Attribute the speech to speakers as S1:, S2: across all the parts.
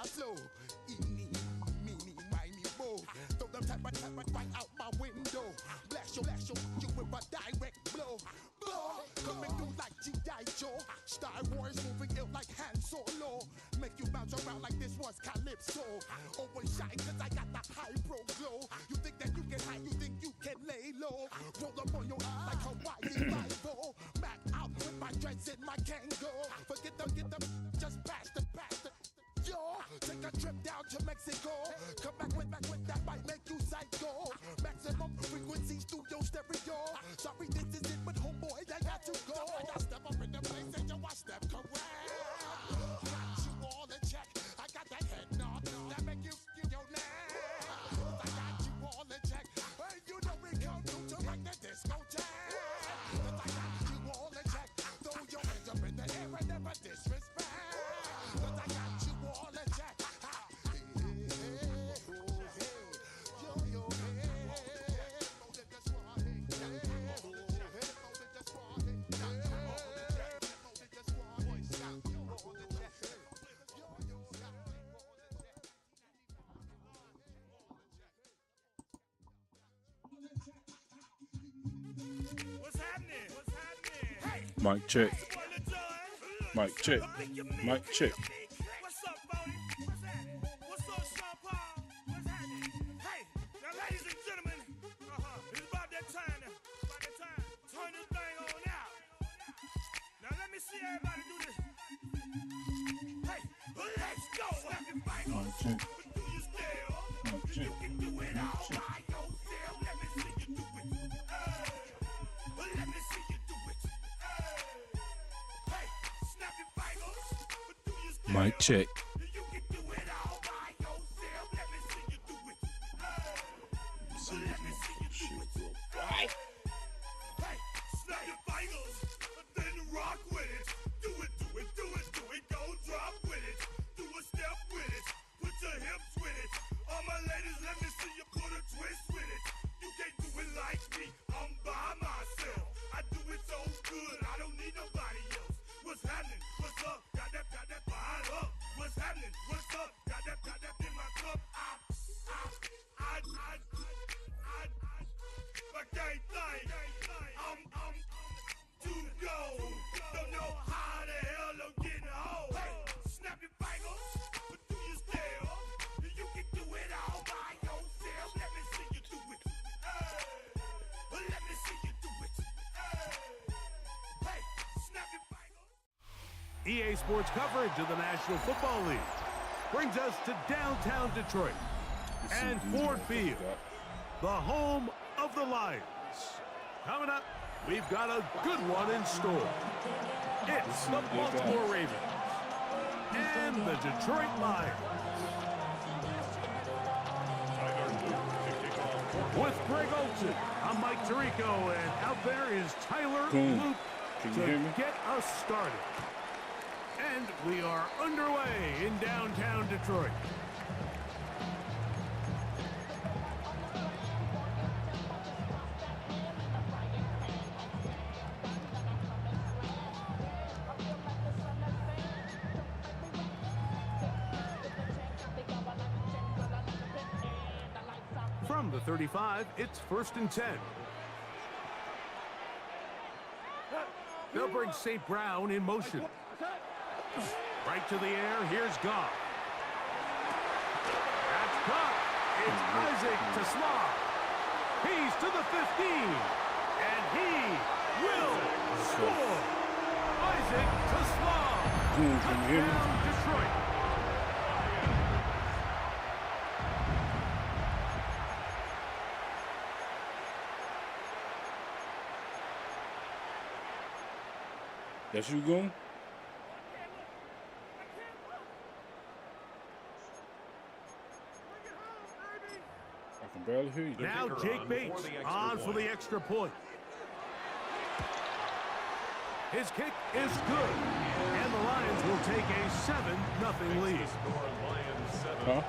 S1: fly slow. Eeny, meeny, miny, mo. Throw them type right out my window. Blast you with a direct blow. Blow, coming through like G.I. Joe. Star Wars moving ill like Han Solo. Make you bounce around like this was Calypso. Always shine cause I got the high pro glow. You think that you can hide, you think you can lay low. Roll up on your eye like Hawaii Five-O. Back out with my dreads and my Kango. Forget them, get them, just pass the. Yo, take a trip down to Mexico. Come back with that might make you psycho. Maximum frequency studio stereo. Sorry, this is it, but homeboy, I got to go. I got step up in the place and you watch step correct. Got you all in check. I got that head nod that make you your neck. I got you all in check. Hey, you know we come through to like the discotheque. I got you all in check. Throw your hands up in the air and never disrespect.
S2: Mic check. Mic check. Mic check.
S3: What's up, Bodie? What's happening? What's up, Sean Paul? What's happening? Hey, now, ladies and gentlemen, it's about that time now. About that time. Turn this thing on out. Now, let me see everybody do this. Hey, let's go. Snap your fingers. Do you still? You can do it all by yourself. Let me see you do it. Let me see you do it. Hey, snap your fingers. Do you still?
S2: Mic check.
S3: You can do it all by yourself. Let me see you do it. Let me see you do it. Hey, snap your fingers. Then rock with it. Do it, do it, do it, do it. Go drop with it. Do a step with it. Put your hips with it. All my ladies, let me see you put a twist with it. You can't do it like me. I'm by myself. I do it so good. I don't need nobody else. What's happening? What's up? Got that fired up. What's happening? What's up? Got that in my cup. I can't think. I'm too go. Don't know how the hell I'm getting home. Hey, snap your fingers, but do you still? You can do it all by yourself. Let me see you do it. Let me see you do it. Hey, snap your fingers.
S4: EA Sports coverage of the National Football League brings us to downtown Detroit and Ford Field, the home of the Lions. Coming up, we've got a good one in store. It's the Baltimore Ravens and the Detroit Lions. With Greg Olson, I'm Mike Tirico, and out there is Tyler Luke to get us started. And we are underway in downtown Detroit. From the 35, it's 1st and 10. They'll bring St. Brown in motion. Right to the air, here's Goff. That's caught. It's Isaac to Slav. He's to the 15. And he will score. Isaac to Slav. Touchdown, Detroit.
S2: That's you going? I can barely hear you.
S4: Now Jake Bates on for the extra point. His kick is good, and the Lions will take a 7-0 lead.
S2: Huh?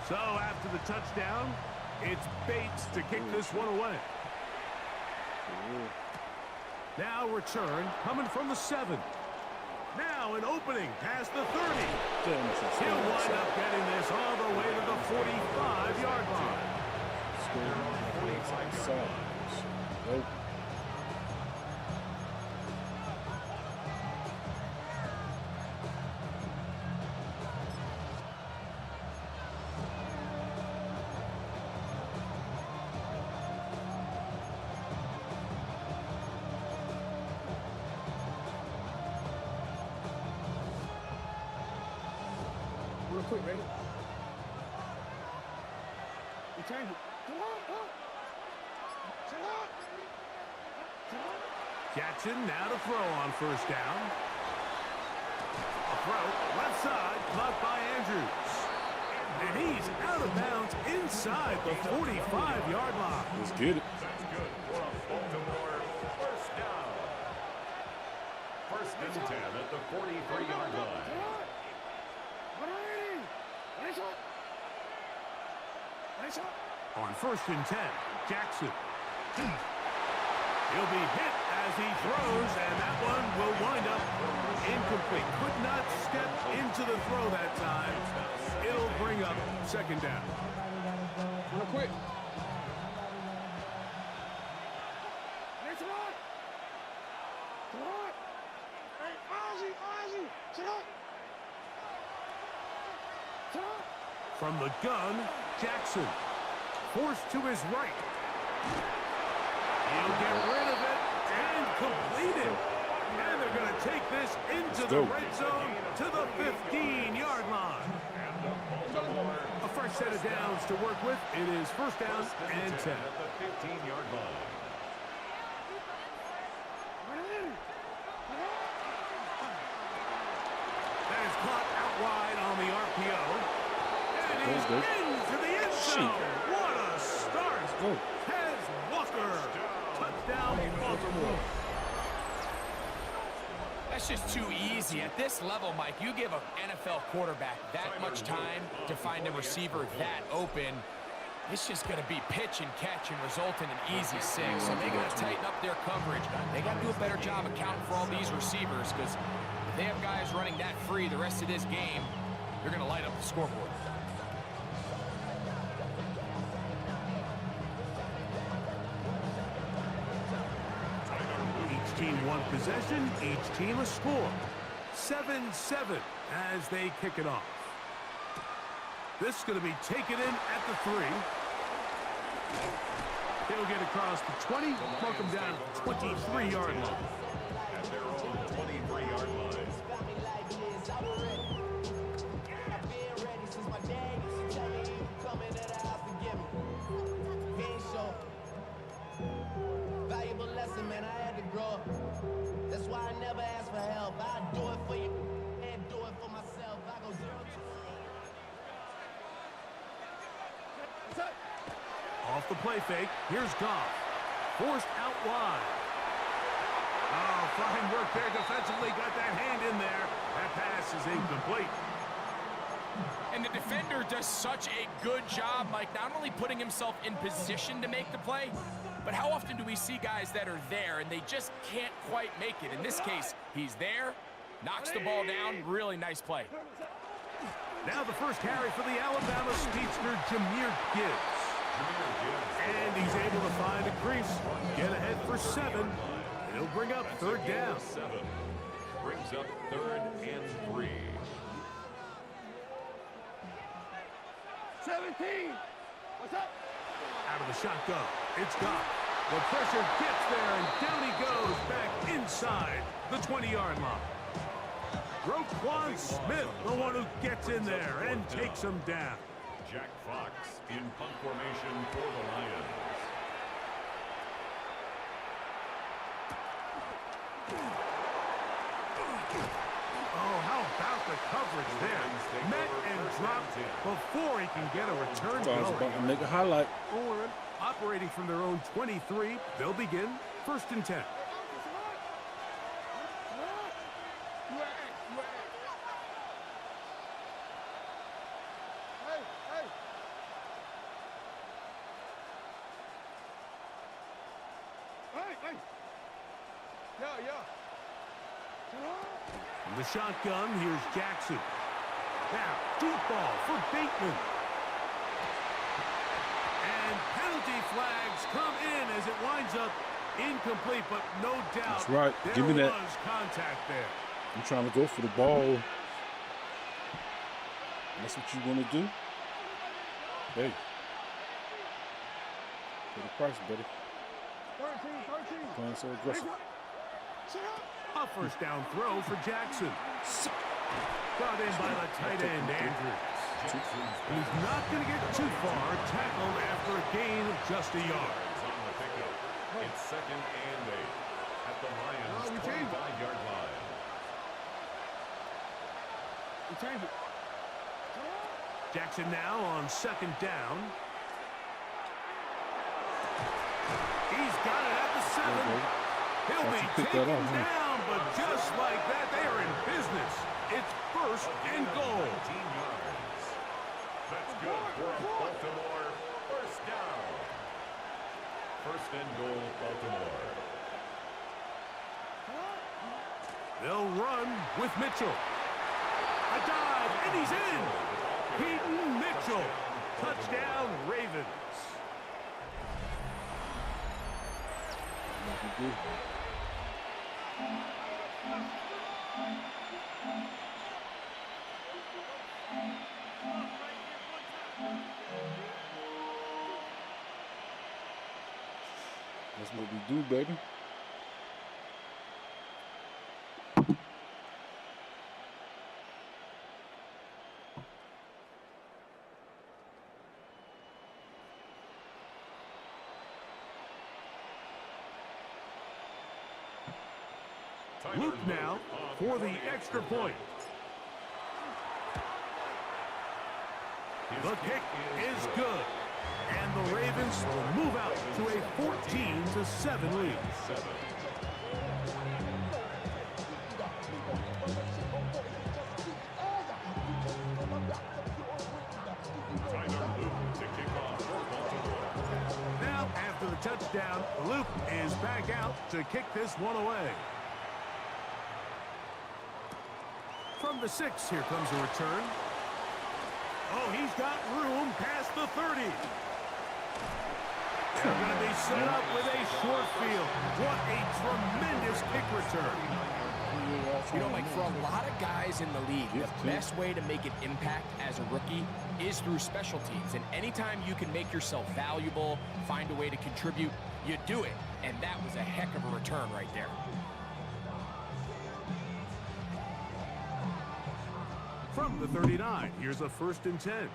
S4: So after the touchdown, It's Bates to kick this one away. Now return coming from the 7. Now an opening past the 30. He'll wind up getting this all the way to the 45-yard line.
S1: Real quick, ready? Return it. Come on.
S4: Jackson now to throw on first down. A throw, left side, caught by Andrews. And he's out of bounds inside the 45-yard line.
S2: Let's get it.
S3: That's good for a Baltimore first down. First and 10 at the 43-yard line.
S4: On first and 10, Jackson. He'll be hit as he throws, and that one will wind up incomplete. Could not step into the throw that time. It'll bring up second down.
S1: Real quick.
S4: From the gun, Jackson. Forced to his right. He'll get rid of it and complete it. And they're going to take this into the red zone to the 15-yard line. A fresh set of downs to work with. It is first down and 10.
S3: At the 15-yard line.
S4: That is caught out wide on the RPO. And he's into the end zone. What a start. Has Walker. Touchdown, Baltimore.
S5: That's just too easy. At this level, Mike, you give an NFL quarterback that much time to find a receiver that open, it's just going to be pitch and catch and result in an easy 6. So they got to tighten up their coverage. They got to do a better job accounting for all these receivers, because if they have guys running that free the rest of this game, they're going to light up the scoreboard.
S4: Each team one possession, each team a score. 7-7 as they kick it off. This is going to be taken in at the 3. He'll get across the 20, mark him down 23-yard line.
S3: At their own 23-yard line.
S6: Valuable lesson, man. I had to grow up. That's why I never ask for help. I do it for you and do it for myself. I go 0.
S4: Off the play fake, here's Goff. Forced out wide. Oh, fine work there defensively. Got that hand in there. That pass is incomplete.
S5: And the defender does such a good job, Mike, not only putting himself in position to make the play, but how often do we see guys that are there and they just can't quite make it? In this case, he's there, knocks the ball down. Really nice play.
S4: Now the first carry for the Alabama speedster, Jahmyr Gibbs. And he's able to find a crease. Get ahead for 7. He'll bring up third down.
S3: 7 brings up 3rd and 3.
S1: 17. What's up?
S4: Out of the shotgun, it's Goff. The pressure gets there, and down he goes back inside the 20-yard line. Roquan Smith, the one who gets in there and takes him down.
S3: Jack Fox in punt formation for the Lions.
S4: Oh, how about the coverage there? Met and dropped before he can get a return
S2: I was
S4: going.
S2: about to make a highlight.
S4: Operating from their own 23, they'll begin first and 10. From the shotgun, here's Jackson. Now, deep ball for Bateman. And penalty flags come in as it winds up incomplete, but no doubt
S2: That's right.
S4: there
S2: Give me that.
S4: was contact there.
S2: I'm trying to go for the ball. That's what you want to do. Hey. Pay the price, buddy. Playing so aggressive.
S4: A first down throw for Jackson. Brought in by the tight end, Andrews. He's not going to get too far. Tackled after a gain of just a yard.
S3: On the pickup. It's 2nd and 8 at the Lions' 25-yard line.
S4: Jackson now on 2nd down. He's got it at the 7. He'll be taken down, but just like that, they are in business. It's 1st and goal.
S3: 19 yards. That's good for a Baltimore first down. 1st and goal, Baltimore.
S4: They'll run with Mitchell. A dive, and he's in. Peyton Mitchell. Touchdown, Ravens.
S2: That's what we do, baby.
S4: Luke now for the extra point. The kick is good. And the Ravens will move out to a 14-7 lead. Now, after the touchdown, Luke is back out to kick this one away. From the 6, here comes a return. Oh, he's got room past the 30. They're going to be set up with a short field. What a tremendous kick return.
S5: You know, Mike, for a lot of guys in the league, the best way to make an impact as a rookie is through special teams. And anytime you can make yourself valuable, find a way to contribute, you do it. And that was a heck of a return right there.
S4: From the 39, here's a 1st and 10.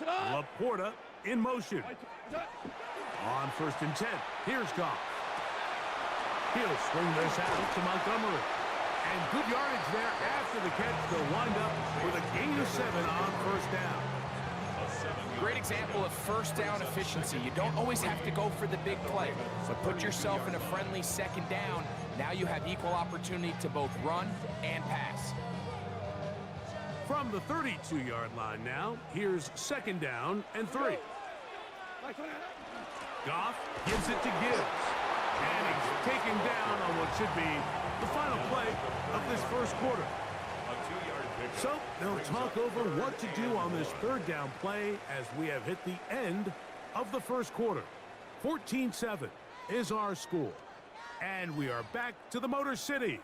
S4: Laporta in motion. On 1st and 10, here's Goff. He'll swing this out to Montgomery. And good yardage there after the catch. They'll wind up with a gain of 7 on 1st down.
S5: Great example of first down efficiency. You don't always have to go for the big play, but put yourself in a friendly 2nd down. Now you have equal opportunity to both run and pass.
S4: From the 32-yard line now, here's 2nd down and 3. Goff gives it to Gibbs. And he's taken down on what should be the final play of this first quarter. So they'll talk over what to do on this 3rd down play as we have hit the end of the first quarter. 14-7 is our score. And we are back to the Motor City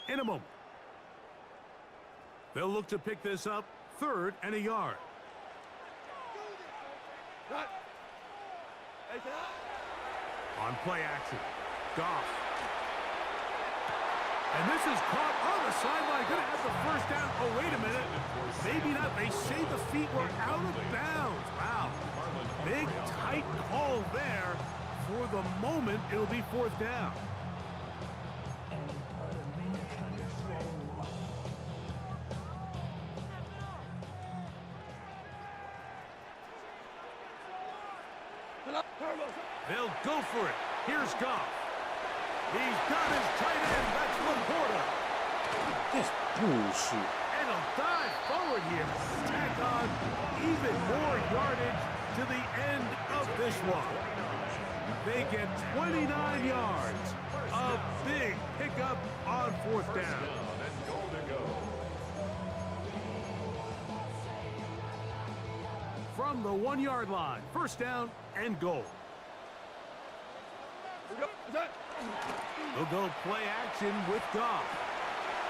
S4: in a moment. They'll look to pick this up 3rd and a yard. On play action, Goff. And this is caught on the sideline. Going to have the 1st down. Oh, wait a minute. Maybe not. They say the feet were out of bounds. Wow. Big, tight call there. For the moment, it'll be 4th down. They'll go for it. Here's Goff. He's got his tight end. That's Laporta.
S2: That's bullshit.
S4: And he'll dive forward here. Tack on even more yardage to the end of this one. They get 29 yards. A big pickup on 4th down. From the 1-yard line, 1st down and goal. They'll go play action with Goff.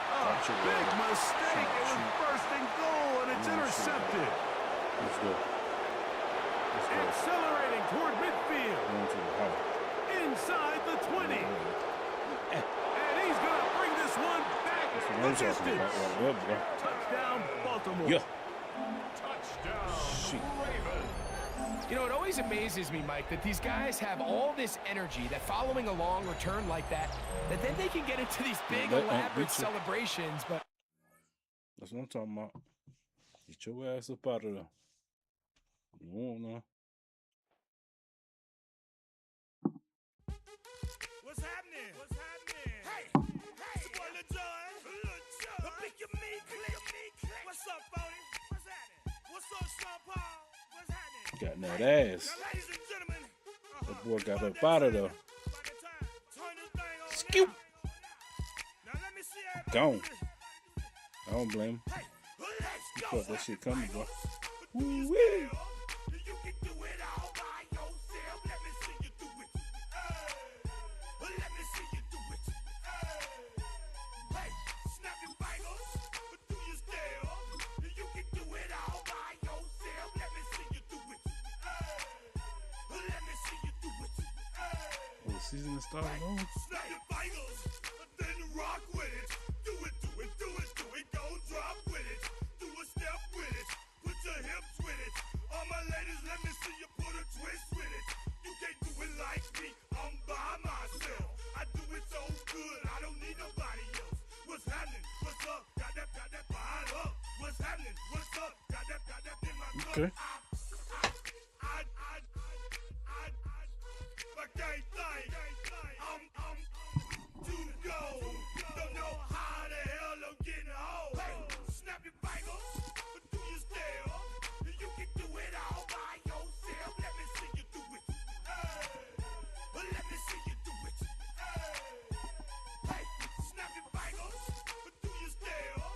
S4: A big mistake. It was 1st and goal, and it's intercepted.
S2: Let's go.
S4: Accelerating toward midfield. Inside the 20. And he's going to bring this one back the distance. Touchdown, Baltimore.
S2: Yeah.
S3: Touchdown, Ravens.
S5: You know, it always amazes me, Mike, that these guys have all this energy that following a long return like that then they can get into these big, elaborate celebrations, but...
S2: That's what I'm talking about. Get your ass up out of there. You won't know.
S3: What's happening? What's happening? Hey, it's your boy Lil Jon. Pick your meat, click. What's up, Bodie? What's happening? What's up, Sean Paul? What's happening?
S2: Got that ass.
S3: Now, ladies and gentlemen,
S2: That boy got up out of there. Scoop.
S3: Now let me see everybody.
S2: Gone. I don't blame him.
S3: Hey, let's
S2: He
S3: go.
S2: felt that shit coming, bro.
S3: You
S2: Woo-wee.
S3: can do it all by yourself. Let me see you do it. Let me see you do it. Hey, snap your fingers, do your style. You can do it all by yourself. Let me see you do it. Let me see you do it.
S2: Well, the season is starting on.
S3: Snap your fingers, then rock with it. Do it, do it, do it, do it. Go drop with it. Do a step with it. Put your hips with it. All my ladies, let me see you put a twist with it. You can't do it like me. I'm by myself. I do it so good. I don't need nobody else. What's happening? What's up? Got that fired up. What's happening? What's up? Got that in my cup.
S2: Okay.
S3: I can't think. I'm too go. Don't know how the hell I'm getting home. Hey, snap your fingers, do your style. You can do it all by yourself. Let me see you do it. Let me see you do it. Hey, snap your fingers, do your style.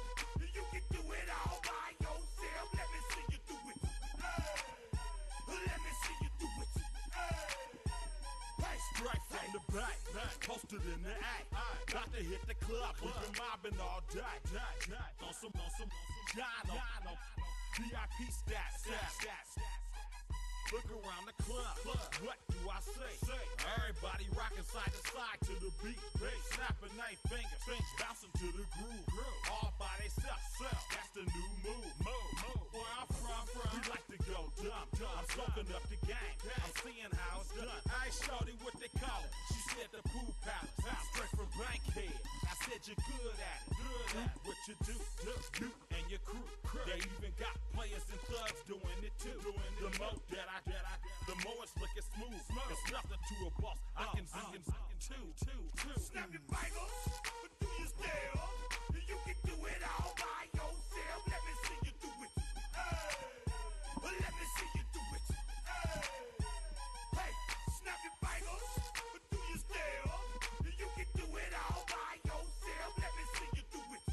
S3: You can do it all by yourself. Let me see you do it. Let me see you do it. Strike from the back, posted in the act. Got to hit the club, we've been mobbing all day. On some Jono, VIP stats. Look around the club, what do I say? Everybody rocking side to side to the beat. Snapping their fingers, bouncing to the groove. All by themselves, that's the new move. Where I'm from, we like to go dumb. I'm soaking up the game, I'm seeing how it's done. I ain't shorty what they call it. She said the pool palace, straight from Bankhead. I said you're good at it. What you do, you and your crew. They even got players and thugs doing it too. The more that I get, the more it's looking smooth. It's nothing to a boss. I can see him two. Snap your fingers, do your style. You can do it all by yourself. Let me see you do it. Let me see you do it. Hey, snap your fingers, do your style. You can do it all by yourself. Let me see you do it.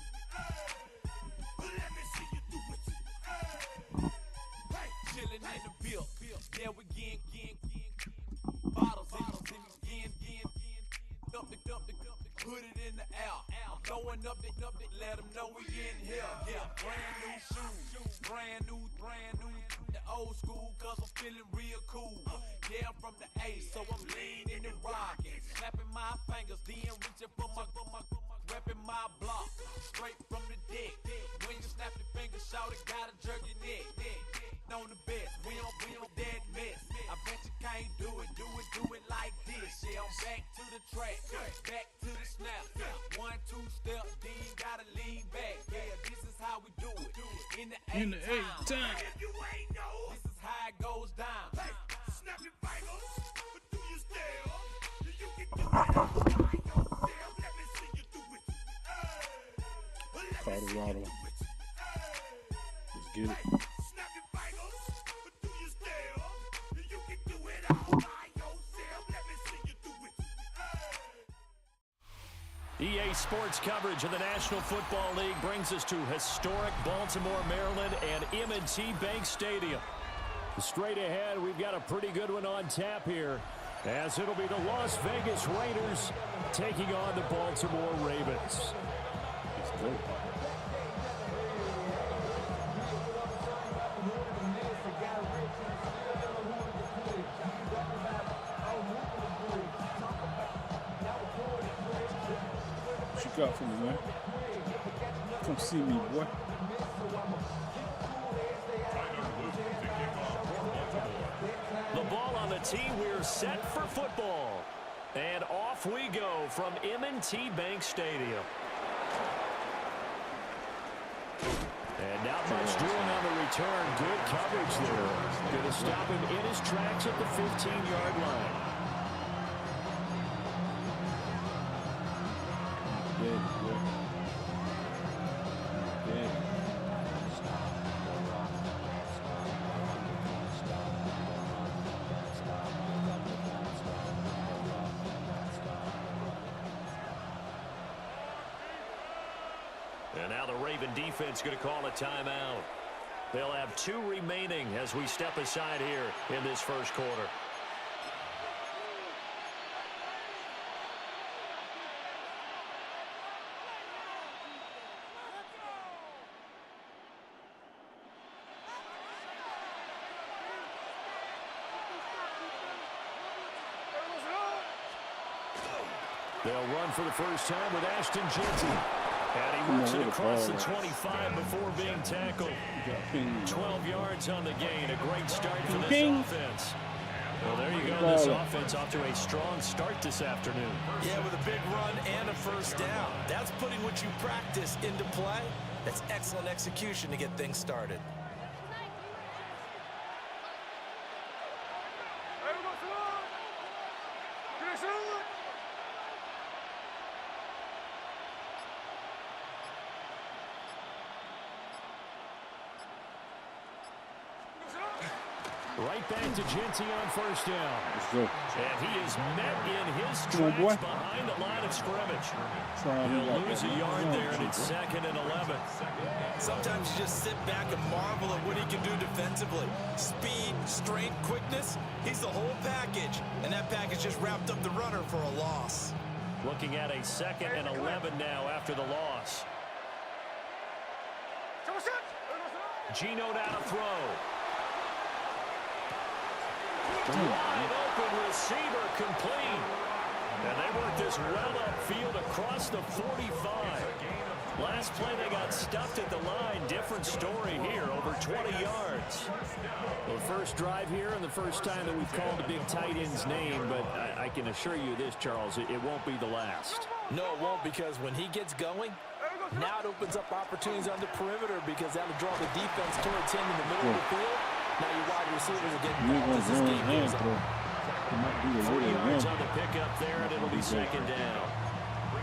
S3: Let me see you do it. Hey,
S7: Chillin' in the bill. Yeah, we again. Bottles in again. Put it in the air. I'm throwing up the, let them know we in here. Yeah, brand new shoes. Brand new. The old school, cause I'm feeling real cool. Yeah, I'm from the A, so I'm leaning and rocking. Snapping my fingers, then reaching for my repping my block. Straight from the deck. When you snap your fingers, shout it, gotta jerk your neck. On the best, we don't dead mess. I bet you can't do it like this. Yeah, I'm back to the track, back to the snap. 1, 2 step, then you gotta lean back. Yeah, this is how we do it. In the eight time.
S3: if you ain't know,
S7: This is how it goes down.
S3: hey, snap your fingers, do your style. You can do it all by yourself. Let me see you do it. Let me see you
S2: Colorado.
S3: do it.
S2: Let's get it.
S3: Snap your fingers, do your style.
S8: Today's sports coverage of the National Football League brings us to historic Baltimore, Maryland, and M&T Bank Stadium. Straight ahead, we've got a pretty good one on tap here, as it'll be the Las Vegas Raiders taking on the Baltimore Ravens.
S2: What you got for me, man? Come see me, boy.
S8: The ball on the tee. We're set for football. And off we go from M&T Bank Stadium. And not much doing on the return. Good coverage there. Going to stop him in his tracks at the 15-yard line. And now the Raven defense going to call a timeout. They'll have 2 remaining as we step aside here in this first quarter. They'll run for the first time with Ashton Jeanty. And he works it across the 25 before being tackled. 12 yards on the gain. A great start for this offense. Well, there you go. This offense off to a strong start this afternoon.
S9: Yeah, with a big run and a first down. That's putting what you practice into play. That's excellent execution to get things started.
S8: Right back to Jeanty on first down. And he is met in his tracks behind the line of scrimmage. He'll lose a yard there, and it's 2nd and 11.
S9: Sometimes you just sit back and marvel at what he can do defensively. Speed, strength, quickness, he's the whole package. And that package just wrapped up the runner for a loss.
S8: Looking at a 2nd and 11 now after the loss. Gino now to throw. Wide open receiver complete. And they work this well upfield across the 45. Last play they got stuffed at the line. Different story here, over 20 yards. Well, the first drive here and the first time that we've called a big tight end's name, but I can assure you this, Charles, it won't be the last.
S9: No, it won't, because when he gets going, now it opens up opportunities on the perimeter because that'll draw the defense towards him in the middle of the field. Now your wide receivers are getting back as this game goes on.
S8: 40 yards on the pickup there, and it'll be 2nd down.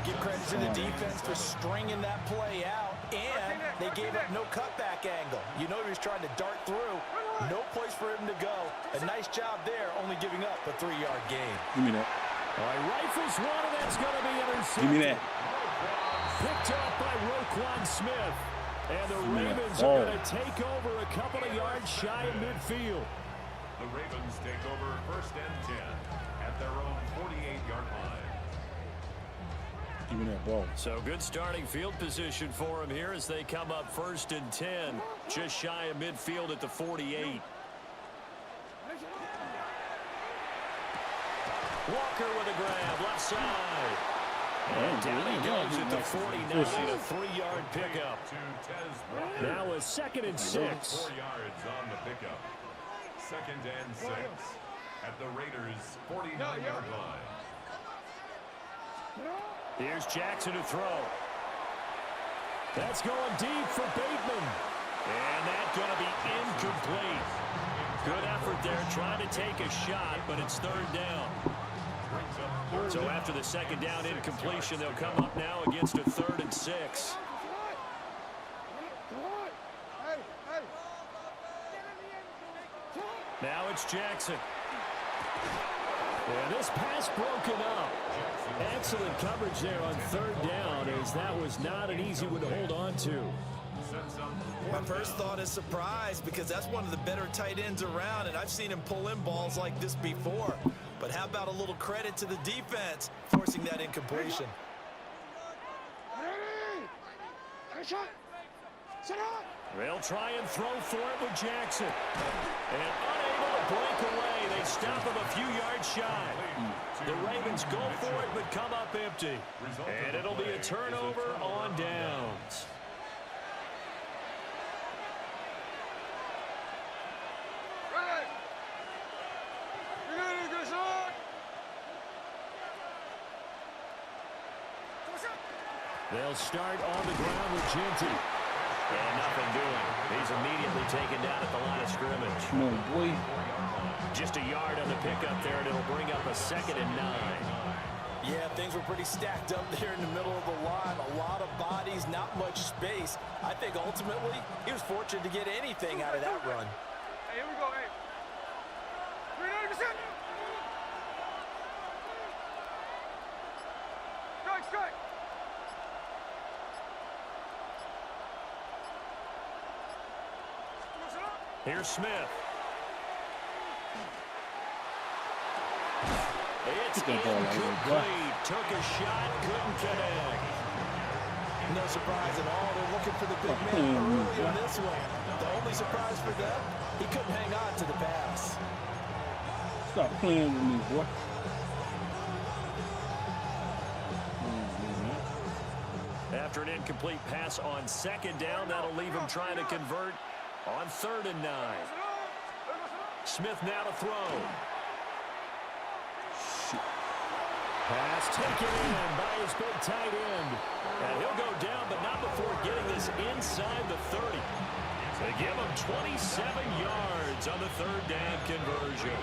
S9: Give credit to the defense for stringing that play out, and they gave up no cutback angle. You know he was trying to dart through. No place for him to go. A nice job there, only giving up a 3-yard gain.
S2: Give me that.
S8: All right, rifles one, and that's going to be intercepted.
S2: Give me that.
S8: Picked up by Roquan Smith. And the Ravens are going to take over a couple of yards shy of midfield.
S4: The Ravens take over 1st and 10 at their own 48-yard line.
S2: Give me that ball.
S8: So good starting field position for them here as they come up 1st and 10, just shy of midfield at the 48. Walker with a grab, left side. And down he goes at the 49, a 3-yard pickup. Now a 2nd and 6.
S4: 4 yards on the pickup. 2nd and 6 at the Raiders' 49-yard line.
S8: Here's Jackson to throw. That's going deep for Bateman. And that's going to be incomplete. Good effort there trying to take a shot, but it's 3rd down. So after the 2nd down incompletion, they'll come up now against a 3rd and 6. Now it's Jackson. And this pass broken up. Excellent coverage there on third down, as that was not an easy one to hold on to.
S9: My first thought is surprise, because that's one of the better tight ends around, and I've seen him pull in balls like this before. But how about a little credit to the defense forcing that incompletion?
S8: They'll try and throw for it with Jackson. And unable to break away. They stop him a few yards shy. The Ravens go for it but come up empty. And it'll be a turnover on downs. They'll start on the ground with Genty. And nothing doing. He's immediately taken down at the line of scrimmage.
S2: No, boy.
S8: Just a yard on the pickup there, and it'll bring up a 2nd and 9.
S9: Yeah, things were pretty stacked up there in the middle of the line. A lot of bodies, not much space. I think ultimately he was fortunate to get anything out of that run.
S3: Hey, here we go, hey. 390%. Strike.
S8: Here's Smith. It's incomplete. Took a shot, couldn't connect.
S9: No surprise at all. They're looking for the big man early in this one. The only surprise for them, he couldn't hang on to the pass.
S2: Stop playing with me, boy.
S8: After an incomplete pass on 2nd down, that'll leave him trying to convert on 3rd and 9. Smith now to throw. Pass taken in by his big tight end. And he'll go down, but not before getting this inside the 30. They give him 27 yards on the 3rd down conversion.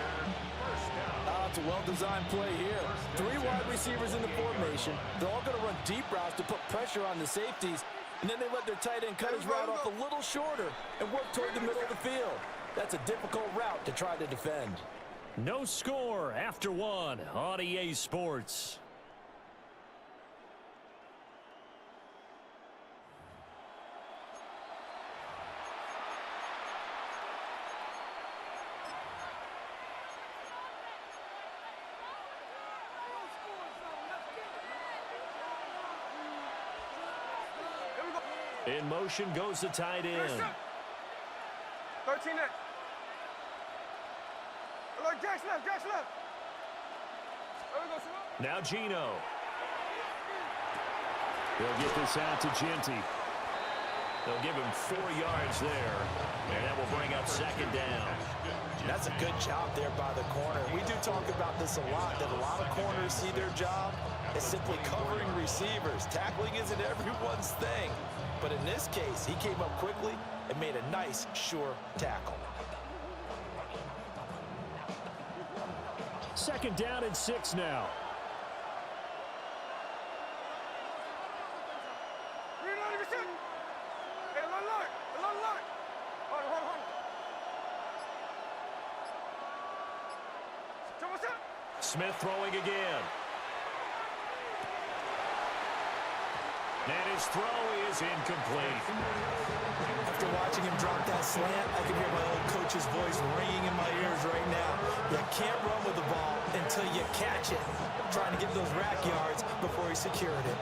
S9: It's a well-designed play here. 3 wide receivers in the formation. They're all going to run deep routes to put pressure on the safeties. And then they let their tight end cut his route off a little shorter and work toward the middle of the field. That's a difficult route to try to defend.
S8: No score after 1 on EA Sports. In motion goes the tight end.
S3: 13 next. Jackson left.
S8: Now Gino. They'll get this out to Genty. They'll give him 4 yards there. And that will bring up 2nd down.
S9: That's a good job there by the corner. We do talk about this a lot, that a lot of corners see their job as simply covering receivers. Tackling isn't everyone's thing. But in this case, he came up quickly and made a nice, sure tackle.
S8: 2nd down and 6 now. Smith throwing again. And his throw is incomplete.
S9: After watching him drop that slant, I can hear my old coach's voice ringing in my ears right now. You can't run with the ball until you catch it. Trying to get those rack yards before he secured it.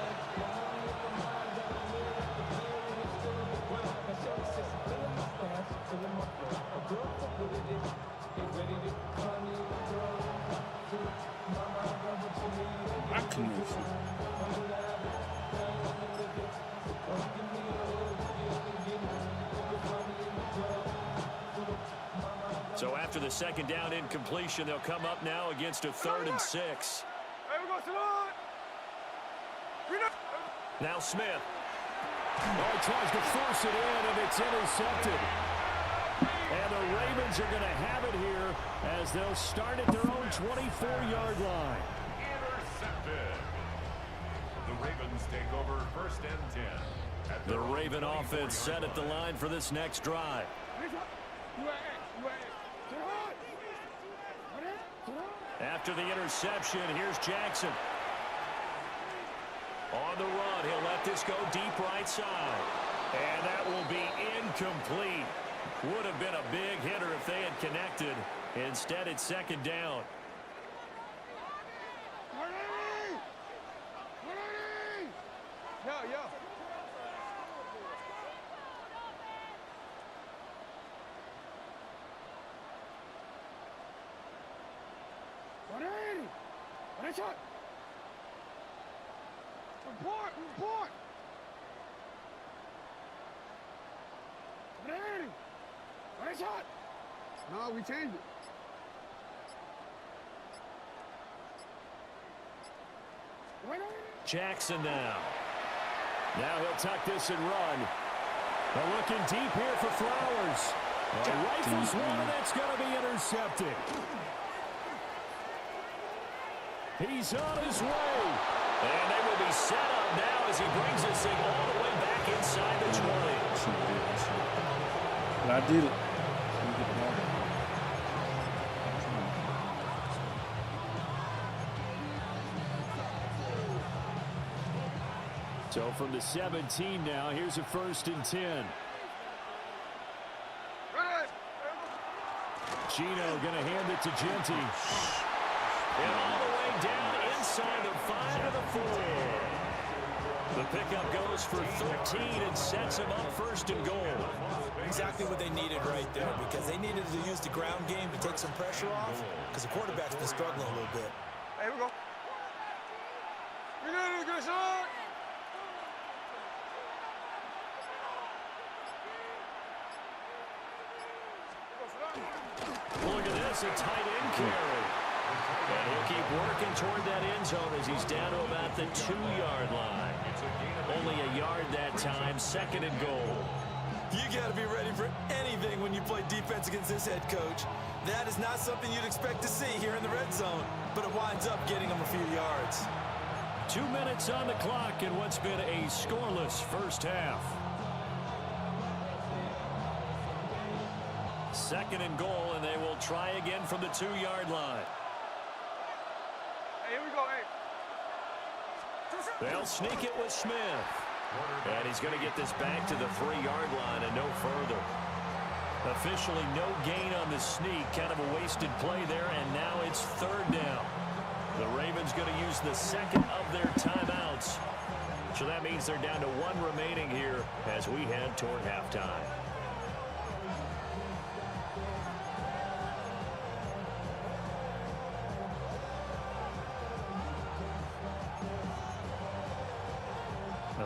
S8: So after the 2nd down incompletion, they'll come up now against a 3rd and 6. Now Smith. Oh, he tries to force it in, and it's intercepted. And the Ravens are going to have it here as they'll start at their own 24-yard line.
S3: Intercepted. The Ravens take over 1st and 10.
S8: The Raven offense set at the line for this next drive. After the interception, here's Jackson. On the run, he'll let this go deep right side. And that will be incomplete. Would have been a big hitter if they had connected. Instead, it's second down.
S1: Yo. What is it? Report! What is it? No, we changed it.
S8: Jackson now. Now he'll tuck this and run. They're looking deep here for Flowers. Rifles one, and that's going to be intercepted. He's on his way. And they will be set up now as he brings this thing all the way back inside the 20.
S2: But I did it.
S8: So from the 17 now, here's a 1st and 10. Gino going to hand it to Genty. And all the way down inside the 5 of the 4. The pickup goes for 13 and sets him up 1st and goal.
S9: Exactly what they needed right there, because they needed to use the ground game to take some pressure off, because the quarterback's been struggling a little bit.
S1: Hey, here we go. We're gonna do a good shot.
S8: Look at this, a tight end carry. And he'll keep working toward that end zone as he's down to about the 2-yard line. Only a yard that time, 2nd and goal.
S9: You got to be ready for anything when you play defense against this head coach. That is not something you'd expect to see here in the red zone, but it winds up getting them a few yards.
S8: 2 minutes on the clock in what's been a scoreless first half. 2nd and goal, and they will try again from the 2-yard line.
S1: Hey, here we go, hey.
S8: They'll sneak it with Smith. And he's going to get this back to the 3-yard line and no further. Officially no gain on the sneak. Kind of a wasted play there, and now it's 3rd down. The Ravens going to use the 2nd of their timeouts. So that means they're down to 1 remaining here as we head toward halftime.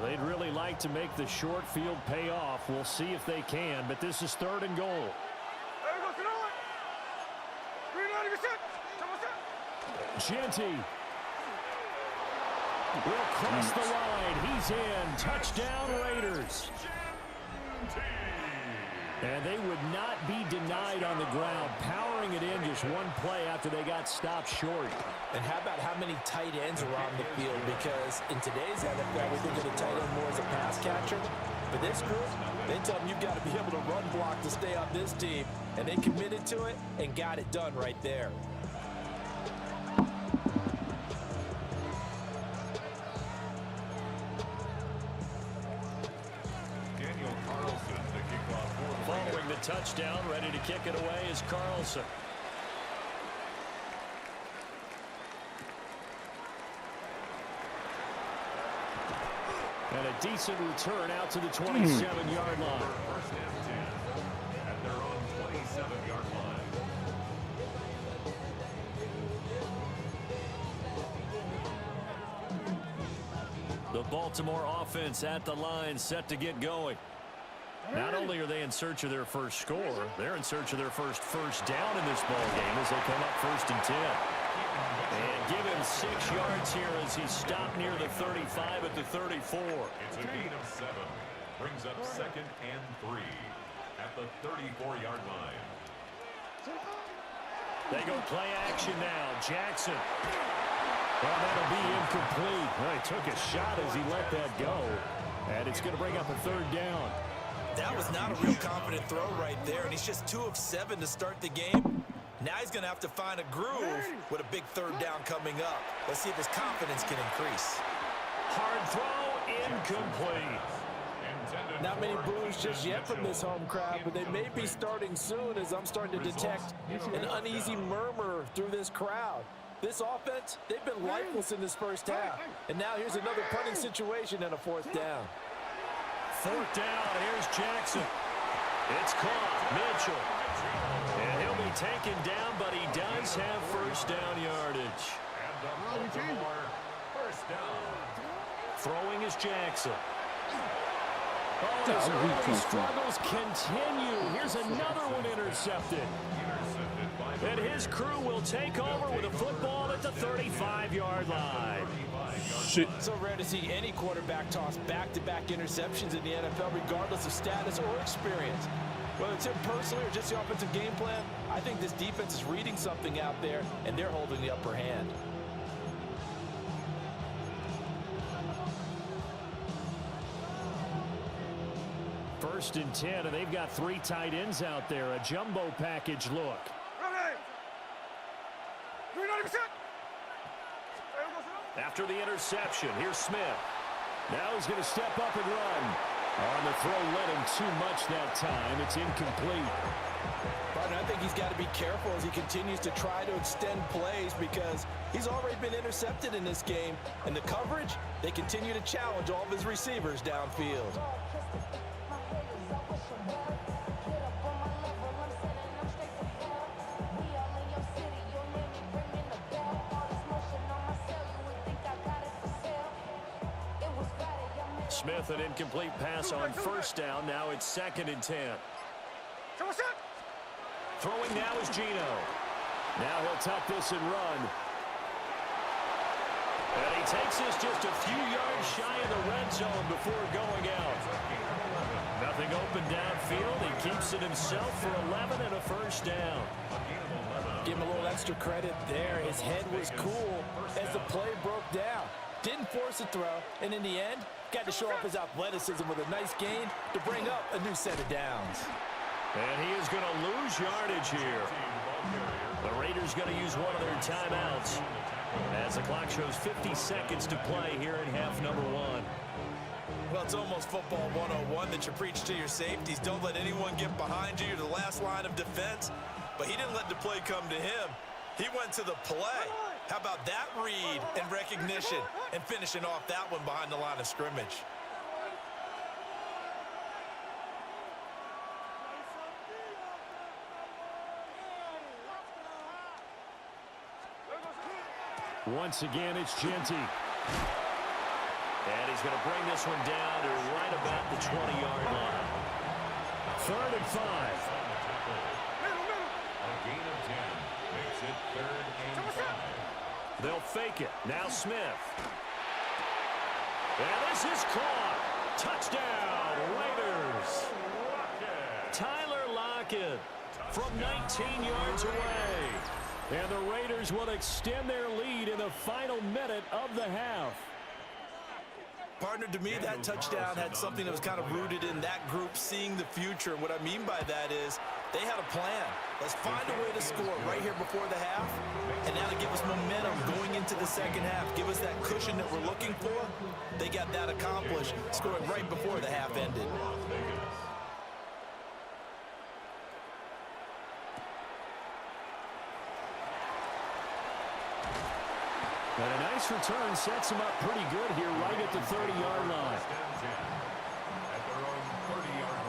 S8: They'd really like to make the short field pay off. We'll see if they can, but this is 3rd and goal. Genty will cross the line. He's in. Touchdown, Raiders. And they would not be denied on the ground, powering it in just 1 play after they got stopped short.
S9: And how about how many tight ends are on the field? Because in today's NFL, we think of the tight end more as a pass catcher. For this group, they tell them you've got to be able to run block to stay on this team. And they committed to it and got it done right there.
S8: Following the touchdown, ready to kick it away is Carlson. And a decent return out to the 27-yard line.
S3: First and 10 at their own 27-yard line.
S8: The Baltimore offense at the line, set to get going. Not only are they in search of their first score, they're in search of their first down in this ball game as they come up 1st and 10. And give him 6 yards here as he stopped near the 35 at the 34.
S3: It's a gain of 7. Brings up 2nd and 3 at the 34-yard line.
S8: They go play action now. Jackson. Well, that'll be incomplete. Well, he took a shot as he let that go. And it's going to bring up a 3rd down.
S9: That was not a real confident throw right there, and he's just 2 of 7 to start the game. Now he's going to have to find a groove with a big third down coming up. Let's see if his confidence can increase.
S8: Hard throw, incomplete.
S9: Not many boos just yet from this home crowd, but they may be starting soon as I'm starting to detect an uneasy murmur through this crowd. This offense, they've been lifeless in this first half. And now here's another punting situation and a fourth down.
S8: Fourth down, here's Jackson. It's caught, Mitchell. And he'll be taken down, but he does have first down yardage.
S3: First down.
S8: Throwing is Jackson. Oh, his early struggles continue. Here's another one intercepted. And his crew will take over with a football at the 35-yard line.
S2: Shit.
S9: So rare to see any quarterback toss back-to-back interceptions in the NFL, regardless of status or experience. Whether it's him personally or just the offensive game plan, I think this defense is reading something out there, and they're holding the upper hand.
S8: First and 10, and they've got 3 tight ends out there. A jumbo package look. After the interception, here's Smith. Now he's going to step up and run. On the throw, led him too much that time. It's incomplete.
S9: Partner, I think he's got to be careful as he continues to try to extend plays because he's already been intercepted in this game. And the coverage, they continue to challenge all of his receivers downfield.
S8: Smith, an incomplete pass on first down. Now it's 2nd and 10. Throwing now is Gino. Now he'll tuck this and run. And he takes this just a few yards shy of the red zone before going out. Nothing open downfield. He keeps it himself for 11 and a first down.
S9: Give him a little extra credit there. His head was cool as the play broke down. Didn't force a throw, and in the end, got to show off his athleticism with a nice gain to bring up a new set of downs.
S8: And he is going to lose yardage here. The Raiders going to use one of their timeouts as the clock shows 50 seconds to play here in half number 1.
S9: Well, it's almost football 101 that you preach to your safeties. Don't let anyone get behind you. You're the last line of defense. But he didn't let the play come to him. He went to the play. How about that read and recognition and finishing off that one behind the line of scrimmage?
S8: Once again, it's Genty. And he's going to bring this one down to right about the 20-yard line. 3rd and 5.
S3: A gain of 10 makes it 3rd and 5.
S8: They'll fake it. Now Smith. And this is caught. Touchdown, Raiders. Tyler Lockett from 19 yards away. And the Raiders will extend their lead in the final minute of the half.
S9: Partner, to me, that touchdown had something that was kind of rooted in that group seeing the future. What I mean by that is they had a plan. Let's find a way to score right here before the half. And now to give us momentum going into the second half, give us that cushion that we're looking for. They got that accomplished, scoring right before the half ended.
S8: And a nice return sets him up pretty good here right at the 30-yard line.
S3: At their own 30-yard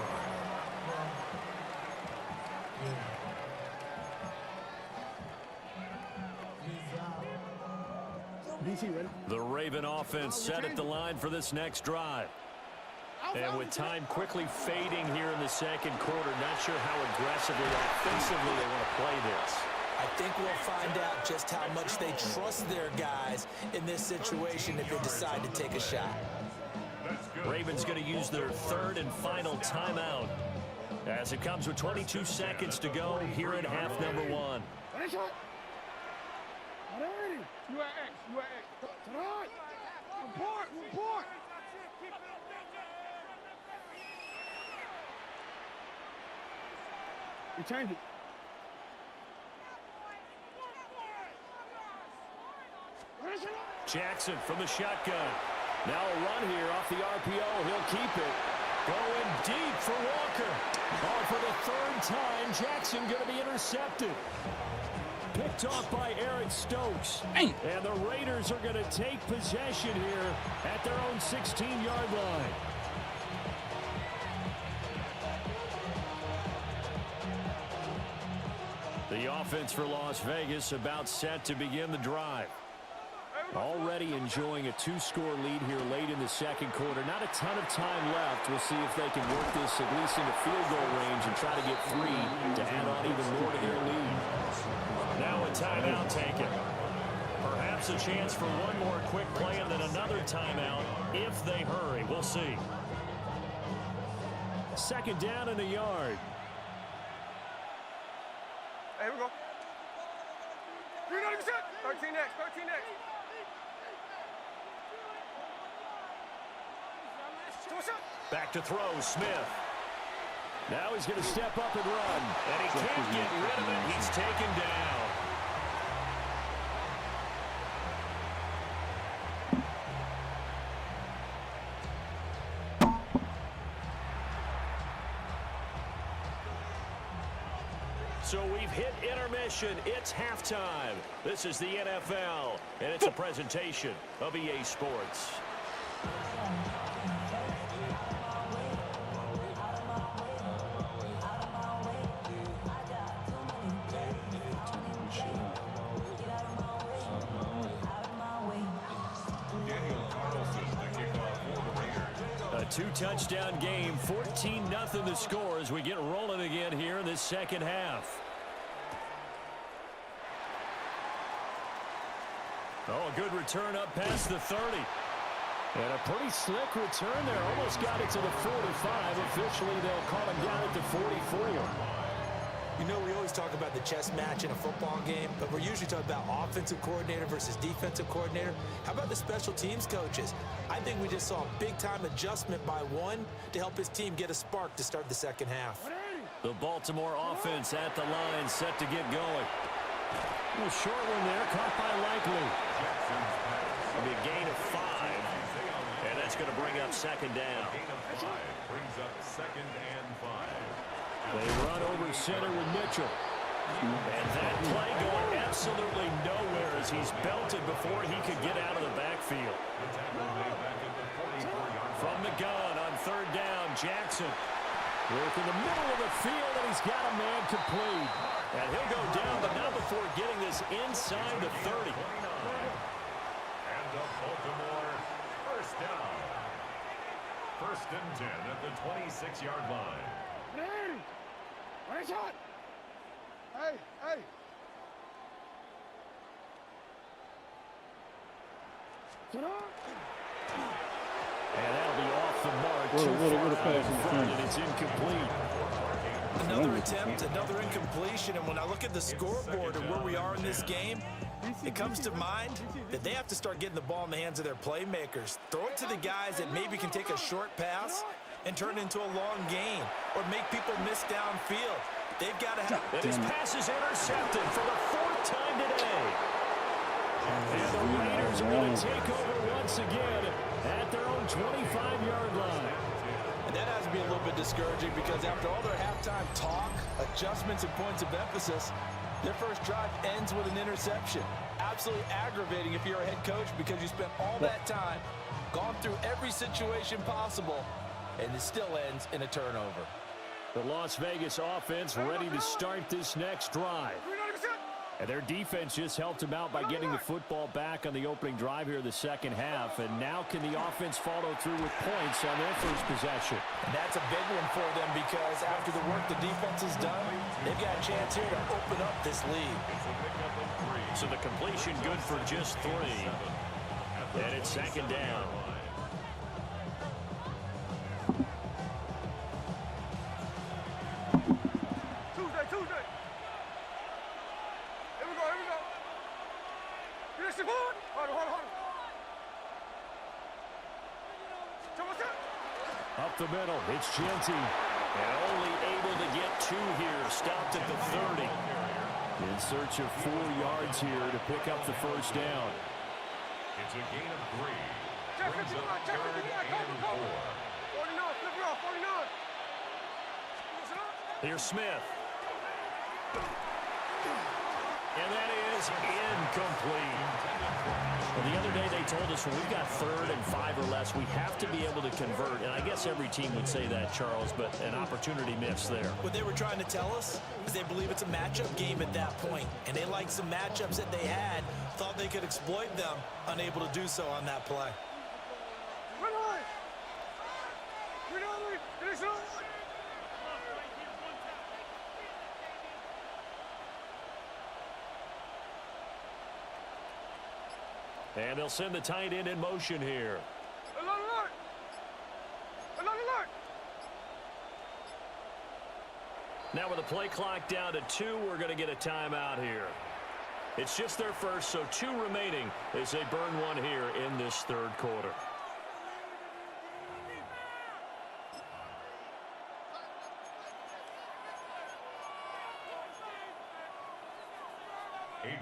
S3: line.
S8: The Raven offense set at the line for this next drive. And with time quickly fading here in the second quarter, not sure how aggressively, offensively they want to play this.
S9: I think we'll find out just how much they trust their guys in this situation if they decide to take a shot.
S8: Ravens going to use their 3rd and final timeout as it comes with 22 seconds to go here in half number 1.
S1: You changed it.
S8: Jackson from the shotgun. Now a run here off the RPO. He'll keep it. Going deep for Walker. Oh, for the third time, Jackson going to be intercepted. Picked off by Eric Stokes. And the Raiders are going to take possession here at their own 16-yard line. The offense for Las Vegas about set to begin the drive. Already enjoying a 2-score lead here late in the second quarter. Not a ton of time left. We'll see if they can work this at least into field goal range and try to get 3 to add on even more to their lead. Now a timeout taken. Perhaps a chance for one more quick play and then another timeout if they hurry. We'll see. Second down and a yard.
S10: Here we go. You're not even set. 13 next, 13 next.
S8: Back to throw, Smith. Now he's going to step up and run. And he can't get rid of it. He's taken down. So we've hit intermission. It's halftime. This is the NFL, and it's a presentation of EA Sports. A 2-touchdown game, 14-0 the score as we get rolling again here in this second half. Oh, a good return up past the 30. And a pretty slick return there. Almost got it to the 45. Officially, they'll call him down at the 44.
S9: You know, we always talk about the chess match in a football game, but we're usually talking about offensive coordinator versus defensive coordinator. How about the special teams coaches? I think we just saw a big-time adjustment by one to help his team get a spark to start the second half.
S8: The Baltimore offense at the line, set to get going. A little short one there, caught by Likely. It'll be a gain of 5, and that's going to bring up second down.
S3: Brings up 2nd and 5.
S8: They run over center with Mitchell. And that play going absolutely nowhere as he's belted before he could get out of the backfield. From the gun on 3rd down, Jackson. Work in the middle of the field, and he's got a man complete. And he'll go down, but not before getting this inside the 30.
S3: And a Baltimore first down. 1st and 10 at the 26-yard line.
S10: Where's shot? Hey, hey.
S8: And that'll be off the mark.
S2: What a pass in front.
S8: And it's incomplete.
S9: Another attempt, another incompletion, and when I look at the scoreboard and where we are in this game, it comes to mind that they have to start getting the ball in the hands of their playmakers. Throw it to the guys that maybe can take a short pass and turn it into a long gain or make people miss downfield. They've got to have...
S8: And his pass is intercepted for the 4th time today. And the Raiders are going to take over once again at their own 25-yard line.
S9: And that has to be a little bit discouraging because after all their halftime talk, adjustments, and points of emphasis, their first drive ends with an interception. Absolutely aggravating if you're a head coach because you spent all that time, gone through every situation possible, and it still ends in a turnover.
S8: The Las Vegas offense ready to start this next drive. And their defense just helped them out by getting the football back on the opening drive here in the second half. And now can the offense follow through with points on their first possession?
S9: And that's a big one for them because after the work the defense has done, they've got a chance here to open up this lead.
S8: So the completion good for just 3. And it's second down.
S10: Tuesday. Here we go. Hold on.
S8: Up the middle, it's Genty. And only able to get 2 here. Stopped at the 30. In search of 4 yards here to pick up the first down.
S3: It's a gain of 3. Brings up 3rd and 4.
S10: 49, flip it off, 49.
S8: Here's Smith. And that is incomplete. Well, the other day they told us when we've got 3rd and 5 or less, we have to be able to convert. And I guess every team would say that, Charles, but an opportunity missed there.
S9: What they were trying to tell us is they believe it's a matchup game at that point. And they liked some matchups that they had, thought they could exploit them, unable to do so on that play.
S8: And they'll send the tight end in motion here. Now with the play clock down to 2, we're going to get a timeout here. It's just their first, so 2 remaining as they burn one here in this 3rd quarter.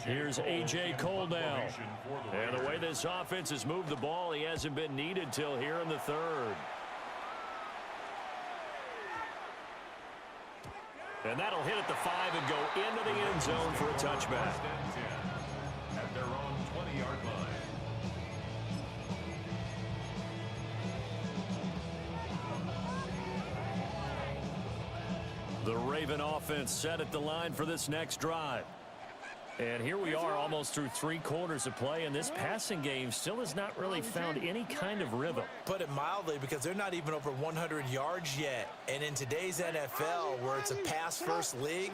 S8: Here's A.J. Cole now. And the way this offense has moved the ball, he hasn't been needed till here in the 3rd. And that'll hit at the 5 and go into the end zone for a touchback.
S3: At their own 20-yard line.
S8: The Raven offense set at the line for this next drive. And here we are almost through 3 quarters of play, and this passing game still has not really found any kind of rhythm.
S9: Put it mildly, because they're not even over 100 yards yet. And in today's NFL, where it's a pass-first league,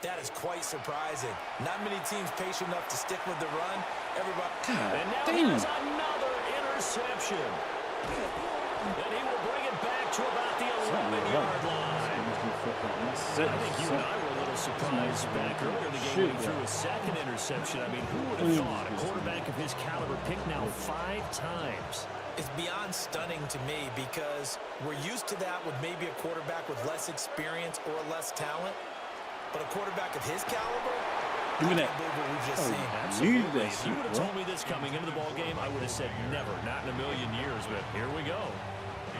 S9: that is quite surprising. Not many teams patient enough to stick with the run. Everybody.
S8: And now here's another interception. And he will bring it back to about the 11-yard line. I think you and I were a little surprised back earlier in the game when he threw a 2nd interception. I mean, who would have thought a quarterback of his caliber picked now 5 times?
S9: It's beyond stunning to me, because we're used to that with maybe a quarterback with less experience or less talent. But a quarterback of his caliber, I can't believe what we've just seen.
S8: Absolutely. If you would have told me this coming into the ball game, I would have said never, not in a million years, but here we go.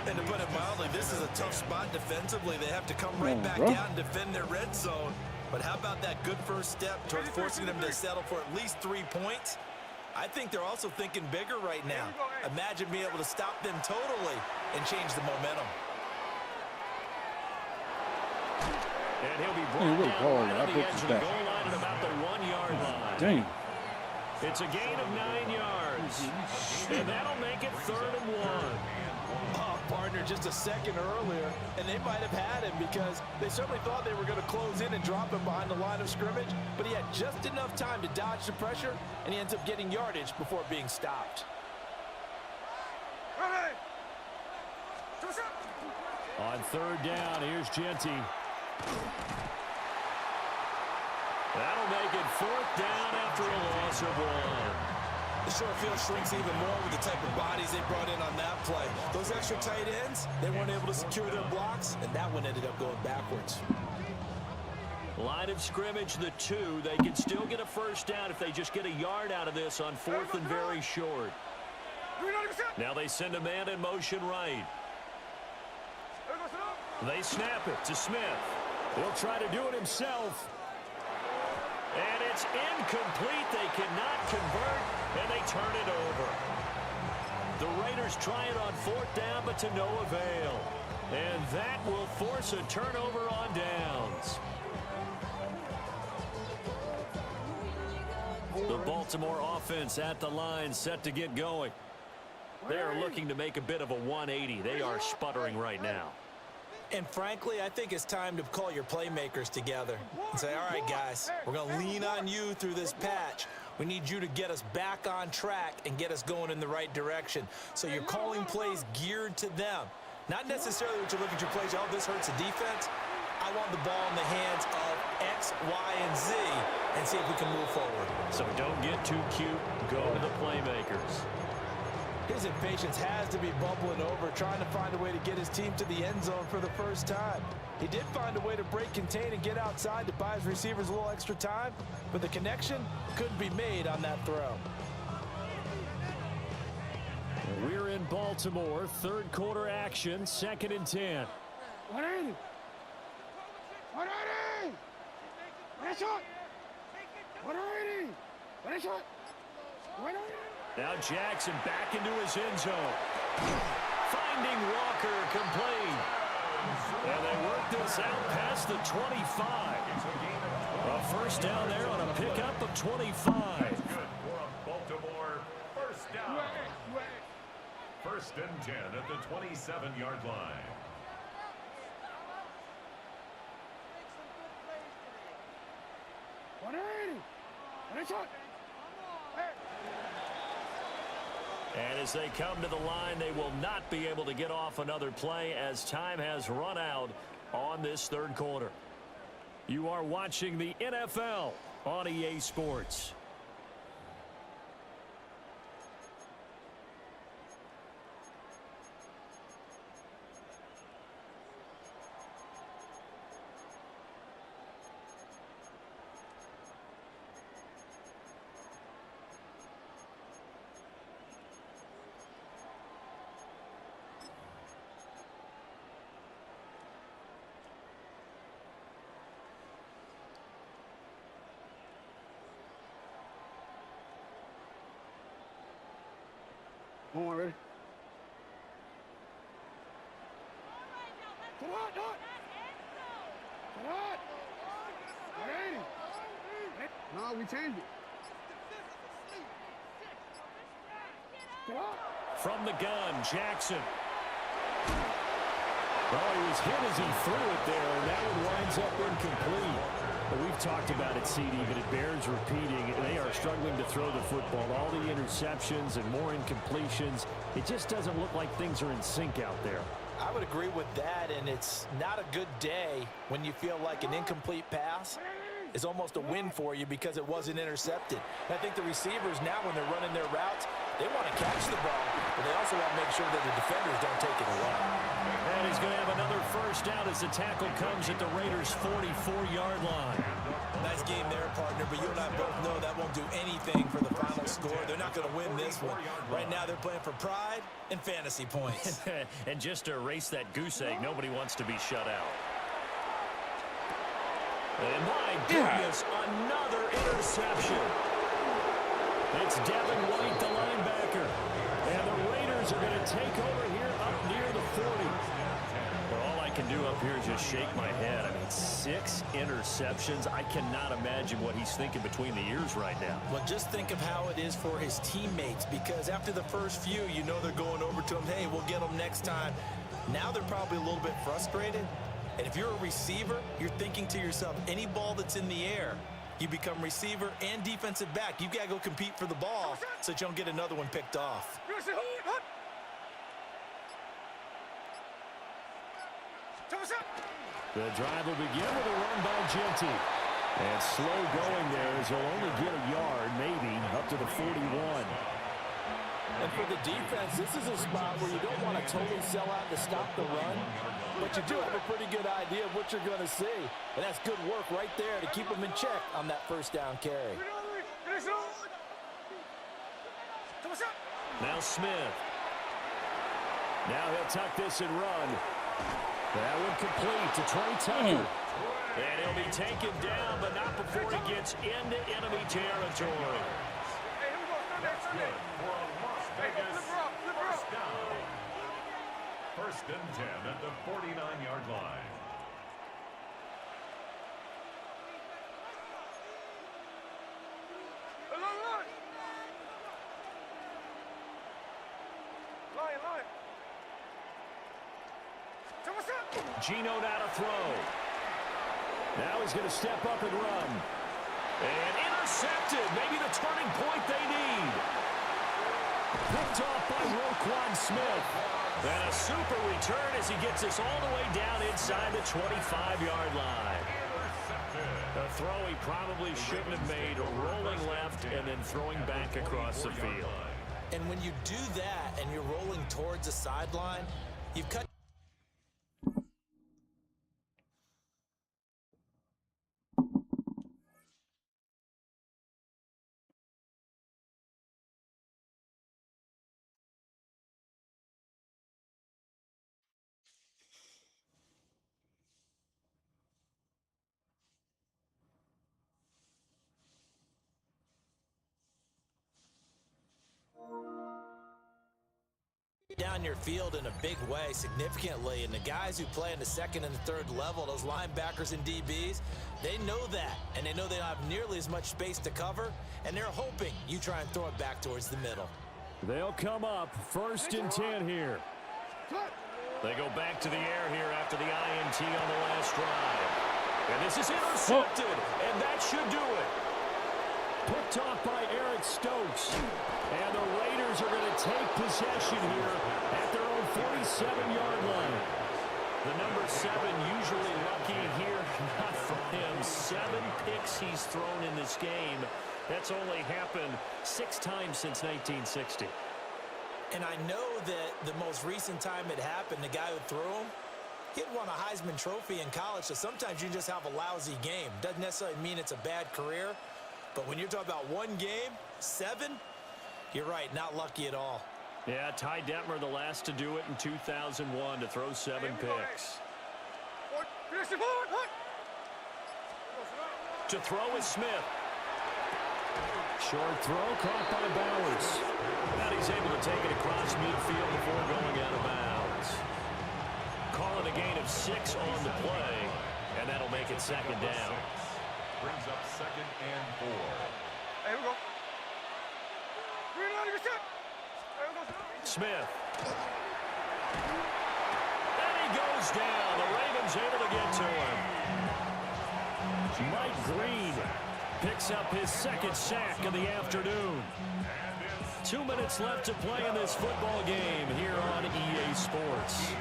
S9: And to put it mildly, this is a tough spot defensively. They have to come right back out and defend their red zone. But how about that good first step towards forcing them to settle for at least 3 points? I think they're also thinking bigger right now. Imagine being able to stop them totally and change the momentum.
S8: And he'll be brought down right at the edge of the goal line at about the 1-yard line.
S2: Dang.
S8: It's a gain of 9 yards. And that'll make it 3rd and 1.
S9: Oh, partner, just a second earlier, and they might have had him, because they certainly thought they were going to close in and drop him behind the line of scrimmage, but he had just enough time to dodge the pressure, and he ends up getting yardage before being stopped.
S8: On 3rd down, here's Genty. That'll make it 4th down after a loss of 1.
S9: The short field shrinks even more with the type of bodies they brought in on that play. Those extra tight ends, they weren't able to secure their blocks, and that one ended up going backwards.
S8: Line of scrimmage, the 2. They can still get a 1st down if they just get a yard out of this on 4th and very short. Now they send a man in motion right. They snap it to Smith. He'll try to do it himself. And it's incomplete. They cannot convert, and they turn it over. The Raiders try it on 4th down, but to no avail. And that will force a turnover on downs. The Baltimore offense at the line, set to get going. They are looking to make a bit of a 180. They are sputtering right now.
S9: And frankly, I think it's time to call your playmakers together and say, all right, guys, we're going to lean on you through this patch. We need you to get us back on track and get us going in the right direction. So you're calling plays geared to them. Not necessarily what you're looking at your plays, oh, this hurts the defense. I want the ball in the hands of X, Y, and Z and see if we can move forward.
S8: So don't get too cute. Go to the playmakers.
S9: His impatience has to be bubbling over, trying to find a way to get his team to the end zone for the first time. He did find a way to break, contain, and get outside to buy his receivers a little extra time, but the connection couldn't be made on that throw.
S8: We're in Baltimore, third quarter action, 2nd and 10.
S10: 180. 180. One shot. 180. One shot. 180.
S8: Now Jackson back into his end zone. Finding Walker complete. And they work this out past the 25. A first down there on a pickup of 25.
S3: Good for a Baltimore first down. First and 10 at the 27-yard line.
S8: And as they come to the line, they will not be able to get off another play as time has run out on this third quarter. You are watching the NFL on EA Sports.
S10: Come on, ready? Come on, dog. Come on. 180. No, we changed it. Come on.
S8: From the gun, Jackson. Well, he was hit as he threw it there, and that one winds up incomplete. But we've talked about it, CD, but it bears repeating. They are struggling to throw the football. All the interceptions and more incompletions. It just doesn't look like things are in sync out there.
S9: I would agree with that, and it's not a good day when you feel like an incomplete pass is almost a win for you because it wasn't intercepted. And I think the receivers now, when they're running their routes, they want to catch the ball, but they also want to make sure that the defenders don't take it away.
S8: And he's going to have another first down as the tackle comes at the Raiders' 44-yard line.
S9: Nice game there, partner, but you and I both know that won't do anything for the final score. They're not going to win this one. Right now, they're playing for pride and fantasy points.
S8: And just to erase that goose egg, nobody wants to be shut out. And my goodness, another interception. It's Devin White, the linebacker. And the Raiders are going to take over here up near the 40. Well, all I can do up here is just shake my head. I mean, 6 interceptions. I cannot imagine what he's thinking between the ears right now.
S9: Well, just think of how it is for his teammates, because after the first few, you know they're going over to him, hey, we'll get them next time. Now they're probably a little bit frustrated. And if you're a receiver, you're thinking to yourself, any ball that's in the air, you become receiver and defensive back. You've got to go compete for the ball so that you don't get another one picked off.
S8: The drive will begin with a run by Genty. And slow going there as he'll only get a yard, maybe, up to the 41.
S9: And for the defense, this is a spot where you don't want to totally sell out to stop the run, but you do have a pretty good idea of what you're going to see. And that's good work right there to keep them in check on that first down carry.
S8: Now Smith. Now he'll tuck this and run. That one complete to Trey Tucker. And he'll be taken down, but not before he gets into enemy territory.
S3: First and 10 at the 49-yard line.
S8: Gino now to throw. Now he's going to step up and run. And intercepted. Maybe the turning point they need. Picked off by Roquan Smith. And a super return as he gets us all the way down inside the 25-yard line. A throw he probably shouldn't have made, rolling left and then throwing back across the field.
S9: And when you do that and you're rolling towards the sideline, you've cut on your field in a big way, significantly. And the guys who play in the second and the third level, those linebackers and DBs, they know that. And they know they don't have nearly as much space to cover. And they're hoping you try and throw it back towards the middle.
S8: They'll come up 1st and 10 here. They go back to the air here after the INT on the last drive. And this is intercepted, and that should do it. Picked off by Eric Stokes. And the Raiders are going to take possession here at their own 47-yard line. The number 7 usually lucky here, not for him. 7 picks he's thrown in this game. That's only happened 6 times since 1960.
S9: And I know that the most recent time it happened, the guy who threw him, he had won a Heisman Trophy in college, so sometimes you just have a lousy game. Doesn't necessarily mean it's a bad career, but when you're talking about one game, 7, you're right, not lucky at all.
S8: Yeah, Ty Detmer, the last to do it in 2001, to throw 7 picks. To throw is Smith. Short throw caught by Bowers. And he's able to take it across midfield before going out of bounds. Calling a gain of 6 on the play, and that'll make it 2nd down.
S3: Brings up 2nd and 4.
S10: Hey, we go.
S8: Smith. And he goes down. The Ravens able to get to him. Mike Green picks up his 2nd sack of the afternoon. 2 minutes left to play in this football game here on EA Sports.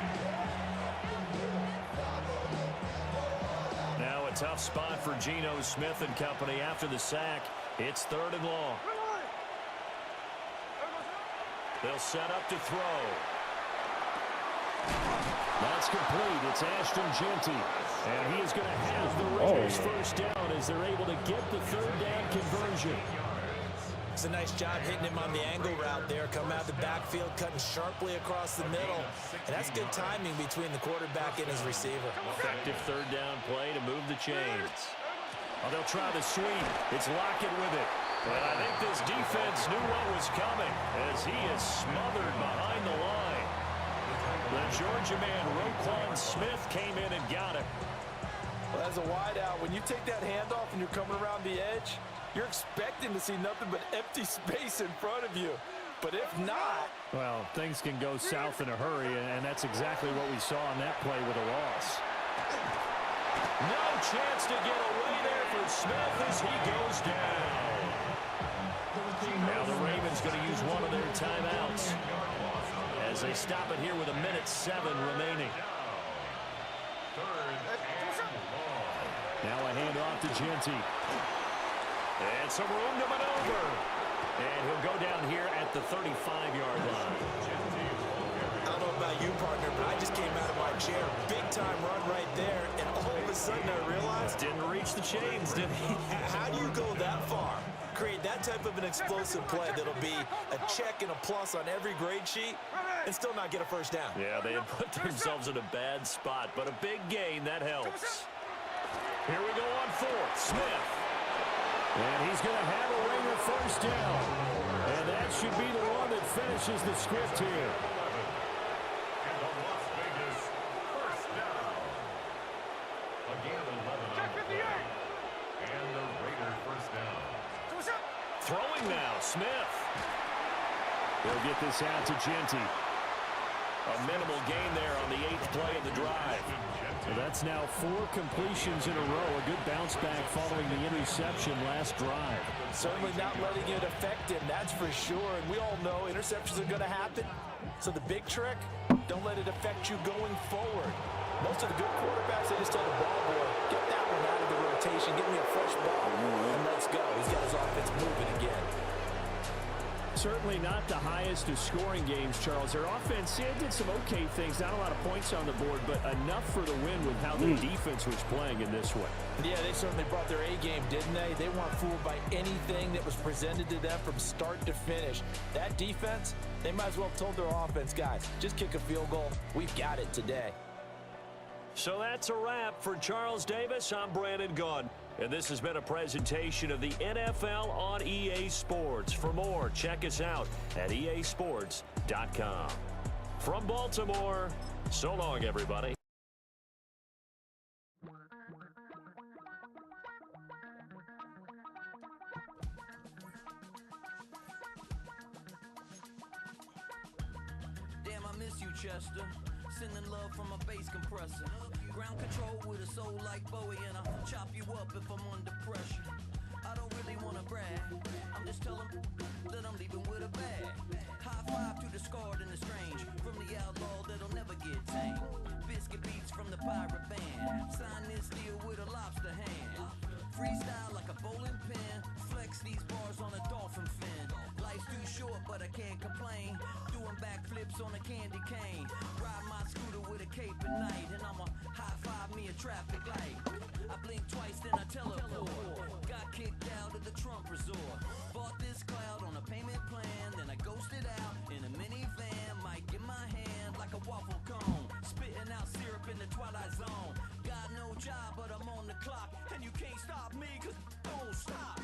S8: Now a tough spot for Geno Smith and company after the sack. It's 3rd and long. They'll set up to throw. That's complete. It's Ashton Jeanty. And he is going to have the Raiders first down as they're able to get the 3rd down conversion.
S9: It's a nice job hitting him on the angle route there, coming out the backfield, cutting sharply across the middle. And that's good timing between the quarterback and his receiver.
S8: Effective 3rd down play to move the chains. Oh, they'll try the sweep. It's Lockett with it. And I think this defense knew what was coming as he is smothered behind the line. The Georgia man, Roquan Smith, came in and got it.
S9: Well, as a wideout, when you take that handoff and you're coming around the edge, you're expecting to see nothing but empty space in front of you. But if not...
S8: Well, things can go south in a hurry, and that's exactly what we saw on that play with a loss. No chance to get away there for Smith as he goes down. Now the Ravens going to use one of their timeouts as they stop it here with 1:07 remaining. Now a handoff to Jeanty. And some room to maneuver. And he'll go down here at the 35-yard line.
S9: I don't know about you, partner, but I just came out of my chair. Big-time run right there, and all of a sudden I realized...
S8: Didn't reach the chains, did he?
S9: How do you go that far? Create that type of an explosive play that'll be a check and a plus on every grade sheet and still not get a first down.
S8: Yeah, they had put themselves in a bad spot, but a big gain, that helps. Here we go on 4th. Smith. And he's going to have a Raider first down. And that should be the one that finishes the script here. Throwing now, Smith. They'll get this out to Jeanty. A minimal gain there on the 8th play of the drive. So that's now 4 completions in a row. A good bounce back following the interception last drive.
S9: Certainly not letting it affect him, that's for sure. And we all know interceptions are going to happen. So the big trick, don't let it affect you going forward. Most of the good quarterbacks, they just tell the ball boy, get that one out of the rotation, give me a fresh ball, and let's go. He's got his offense moving again.
S8: Certainly not the highest of scoring games, Charles. Their offense did some okay things, not a lot of points on the board, but enough for the win with how the defense was playing in this one.
S9: Yeah, they certainly brought their A-game, didn't they? They weren't fooled by anything that was presented to them from start to finish. That defense, they might as well have told their offense, guys, just kick a field goal. We've got it today.
S8: So that's a wrap for Charles Davis. I'm Brandon Gunn. And this has been a presentation of the NFL on EA Sports. For more, check us out at easports.com. From Baltimore, so long, everybody.
S11: Damn, I miss you, Chester. Sending love from a bass compressor. Ground control with a soul like Bowie, and I'll chop you up if I'm under pressure. I don't really wanna brag. I'm just telling that I'm leaving with a bag. High five to the scarred and the strange. From the outlaw that'll never get tamed. Biscuit beats from the pirate band. Sign this deal with a lobster hand. Freestyle like a bowling pin. Flex these bars on a dolphin fin. Life's too short, but I can't complain. Doing backflips on a candy cane. Ride my scooter with a cape at night. And I'ma high five me a traffic light. I blink twice, then I teleport. Got kicked out of the Trump resort. Bought this cloud on a payment plan. Then I ghosted out in a minivan. Mic in my hand like a waffle cone. Spitting out syrup in the twilight zone. Got no job, but I'm on the clock. And you can't stop me, cause don't stop.